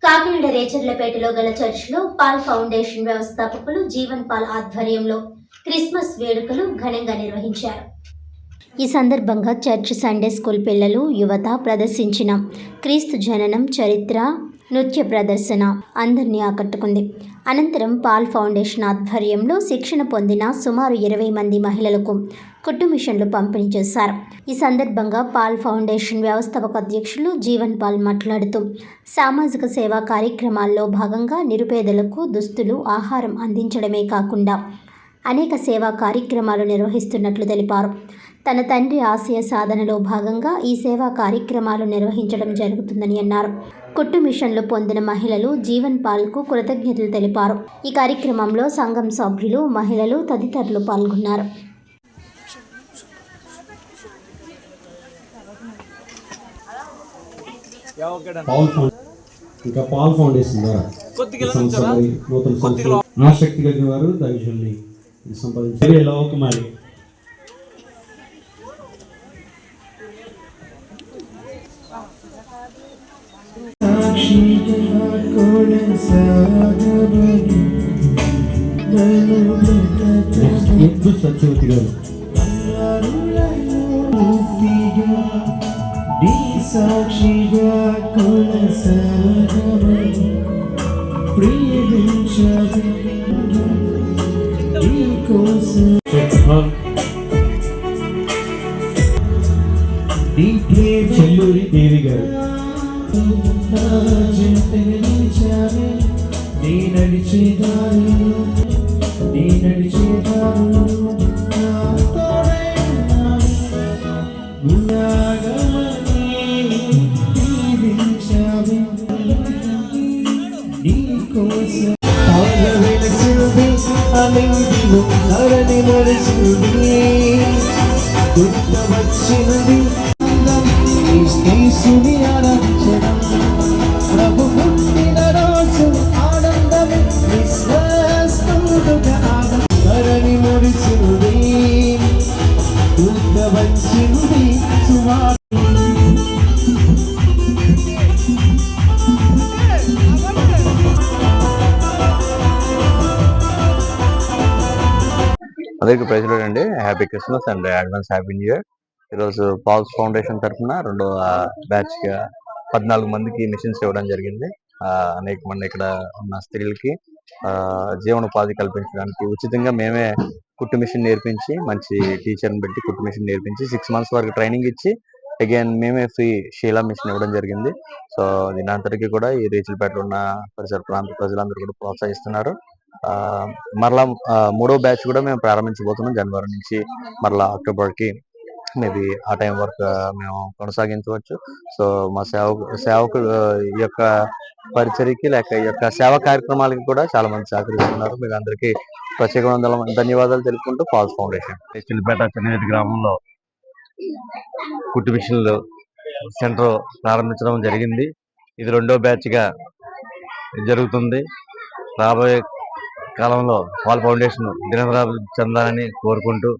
కాకినాడ రేచర్లపేటలో గల చర్చిలో Paul foundation వ్యవస్థాపకులు జీవన్ పాల్ ఆధ్వర్యంలో క్రిస్మస్ వేడుకలు ఘనంగా నిర్వహించారు. ఈ సందర్భంగా చర్చ్ సండే స్కూల్ పిల్లలు, యువత ప్రదర్శించిన క్రీస్తు జననం చరిత్ర నృత్య ప్రదర్శన అందరినీ ఆకట్టుకుంది. అనంతరం పాల్ ఫౌండేషన్ ఆధ్వర్యంలో శిక్షణ పొందిన సుమారు 20 మంది మహిళలకు కుట్టు మిషన్లు పంపిణీ చేశారు. ఈ సందర్భంగా పాల్ ఫౌండేషన్ వ్యవస్థాపక అధ్యక్షులు జీవన్ పాల్ మాట్లాడుతూ సామాజిక సేవా కార్యక్రమాల్లో భాగంగా నిరుపేదలకు దుస్తులు, ఆహారం అందించడమే కాకుండా అనేక సేవా కార్యక్రమాలు నిర్వహిస్తున్నట్లు తెలిపారు. తన తండ్రి ఆశయ సాధనలో భాగంగా ఈ సేవా కార్యక్రమాలు నిర్వహించడం జరుగుతుందని అన్నారు. కుట్టు మిషన్లు పొందిన మహిళలు జీవన్ పాల్కు కృతజ్ఞతలు తెలిపారు. ఈ కార్యక్రమంలో సంఘం సభ్యులు, మహిళలు తదితరులు పాల్గొన్నారు. ఇంకా పాల్ ఫౌండేషన్ ద్వారా ఆసక్తి కలిగిన వారు దైవజనుల్ని సంపాదించారు. లోకమాలి సత్యవతి గారు సాక్షిగా కొనసాగమని ప్రియదించవి నీ కోసం చెల్లూరి దేవి గారు నీ నడిచేదారు వచ్చినది ప్రభు పుట్టిన రోజు ఆనందమే ధరణి మురిసింది వచ్చింది సుమా. అందరికీ ప్రైజ్ లార్డ్ అండి. Happy Christmas and advance happy new year. ఈరోజు పాల్స్ ఫౌండేషన్ తరఫున రెండో బ్యాచ్గా 14 మందికి మిషన్స్ ఇవ్వడం జరిగింది. అనేక మంది ఇక్కడ ఉన్న స్త్రీలకి జీవనోపాధి కల్పించడానికి ఉచితంగా మేమే కుట్టు మిషన్ నేర్పించి, మంచి టీచర్ని పెట్టి కుట్టు మిషన్ నేర్పించి 6 months వరకు ట్రైనింగ్ ఇచ్చి అగైన్ మేమే ఫ్రీ షీలా మిషన్ ఇవ్వడం జరిగింది. సో దీని అందరికీ కూడా ఈ రేచర్లపేటలో ఉన్న పరిసర ప్రాంత ప్రజలందరూ కూడా ప్రోత్సహిస్తున్నారు. మరలా 3వ బ్యాచ్ కూడా మేము ప్రారంభించబోతున్నాం జనవరి నుంచి. మరలా అక్టోబర్కి మేబీ ఆ టైం వరకు మేము కొనసాగించవచ్చు. సో మా సేవకులు ఈ యొక్క పరిచర్యకి లేక ఈ యొక్క సేవా కార్యక్రమాలకి కూడా చాలా మంది సహకరిస్తున్నారు. మీకు అందరికీ ప్రత్యేకమైన ధన్యవాదాలు తెలుపుకుంటూ పాల్స్ ఫౌండేషన్ రేచర్లపేట చెన్నై గ్రామంలో కుట్టు మిషన్లు సెంటర్ ప్రారంభించడం జరిగింది. ఇది 2వ బ్యాచ్గా జరుగుతుంది. రాబోయే కాలంలో పాల్ ఫౌండేషన్ దినవరాలు చెందాలని కోరుకుంటూ